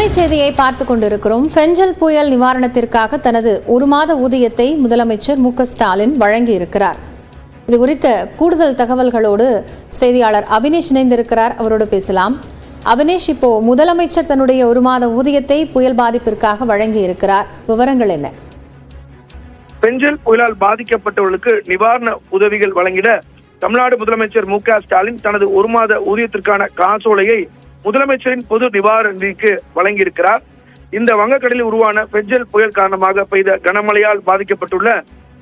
அண்மை செய்தியை பார்த்துக் கொண்டிருக்கிறோம். பெஞ்சல் புயல் நிவாரணத்திற்காக தனது 1 மாத ஊதியத்தை முதலமைச்சர் மு.க.ஸ்டாலின் வழங்கியிருக்கிறார். இது குறித்த கூடுதல் தகவல்களோடு செய்தியாளர் அபினேஷ் இணைந்திருக்கிறார். அவரோடு பேசலாம். அபினேஷ், இப்போ முதலமைச்சர் தன்னுடைய 1 மாத ஊதியத்தை புயல் பாதிப்பிற்காக வழங்கியிருக்கிறார். விவரங்கள் என்ன? பெஞ்சல் புயலால் பாதிக்கப்பட்டவர்களுக்கு நிவாரண உதவிகள் வழங்கிட தமிழ்நாடு முதலமைச்சர் மு.க.ஸ்டாலின் தனது 1 மாத ஊதியத்திற்கான காசோலையை முதலமைச்சரின் பொது நிவாரண நிதிக்கு வழங்கியிருக்கிறார். இந்த வங்கக்கடலில் உருவான பெஞ்சல் புயல் காரணமாக பெய்த கனமழையால் பாதிக்கப்பட்டுள்ள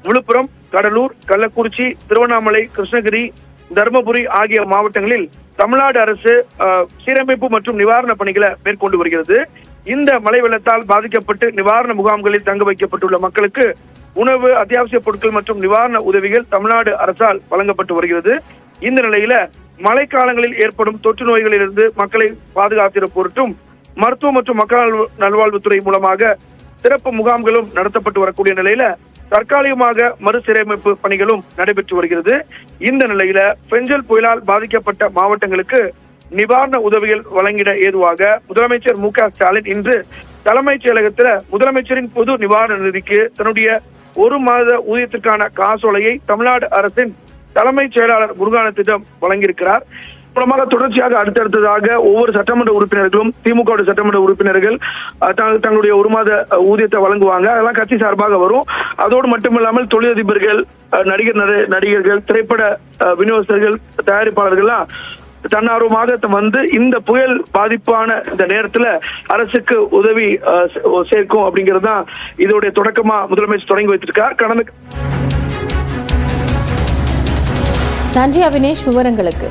விழுப்புரம், கடலூர், கள்ளக்குறிச்சி, திருவண்ணாமலை, கிருஷ்ணகிரி, தருமபுரி ஆகிய மாவட்டங்களில் தமிழ்நாடு அரசு சீரமைப்பு மற்றும் நிவாரண பணிகளை மேற்கொண்டு வருகிறது. இந்த மழை வெள்ளத்தால் பாதிக்கப்பட்டு நிவாரண முகாம்களில் தங்க வைக்கப்பட்டுள்ள மக்களுக்கு உணவு, அத்தியாவசிய பொருட்கள் மற்றும் நிவாரண உதவிகள் தமிழ்நாடு அரசால் வழங்கப்பட்டு வருகிறது. இந்த நிலையில மழைக்காலங்களில் ஏற்படும் தொற்று நோய்களிலிருந்து மக்களை பாதுகாத்திட பொருட்டும் மருத்துவ மற்றும் மக்கள் நல்வாழ்வுத்துறை மூலமாக சிறப்பு முகாம்களும் நடத்தப்பட்டு வரக்கூடிய நிலையில தற்காலிகமாக மறுசீரமைப்பு பணிகளும் நடைபெற்று வருகிறது. இந்த நிலையில பெஞ்சல் புயலால் பாதிக்கப்பட்ட மாவட்டங்களுக்கு நிவாரண உதவிகள் வழங்கிட ஏதுவாக முதலமைச்சர் மு.க.ஸ்டாலின் இன்று தலைமைச் செயலகத்தில் முதலமைச்சரின் பொது நிவாரண நிதிக்கு தன்னுடைய 1 மாத ஊதியத்திற்கான காசோலையை தமிழ்நாடு அரசின் தலைமைச் செயலாளர் முருகானந்தத்திடம் வழங்கியிருக்கிறார். மூலமாக தொடர்ச்சியாக அடுத்தடுத்ததாக ஒவ்வொரு சட்டமன்ற உறுப்பினர்களும் திமுக சட்டமன்ற உறுப்பினர்கள் தங்களுடைய 1 மாத ஊதியத்தை வழங்குவாங்க. அதெல்லாம் கட்சி சார்பாக வரும். அதோடு மட்டுமில்லாமல் தொழிலதிபர்கள், நடிகர்கள், திரைப்பட விநியோகஸ்தர்கள், தயாரிப்பாளர்கள்லாம் தன்னார்வமாக வந்து இந்த புயல் பாதிப்பான இந்த நேரத்துல அரசுக்கு உதவி சேர்க்கும் அப்படிங்கிறது தான் இதோடைய தொடக்கமா முதலமைச்சர் தொடங்கி வைத்திருக்கார். நன்றி அபினேஷ், விவரங்களுக்கு.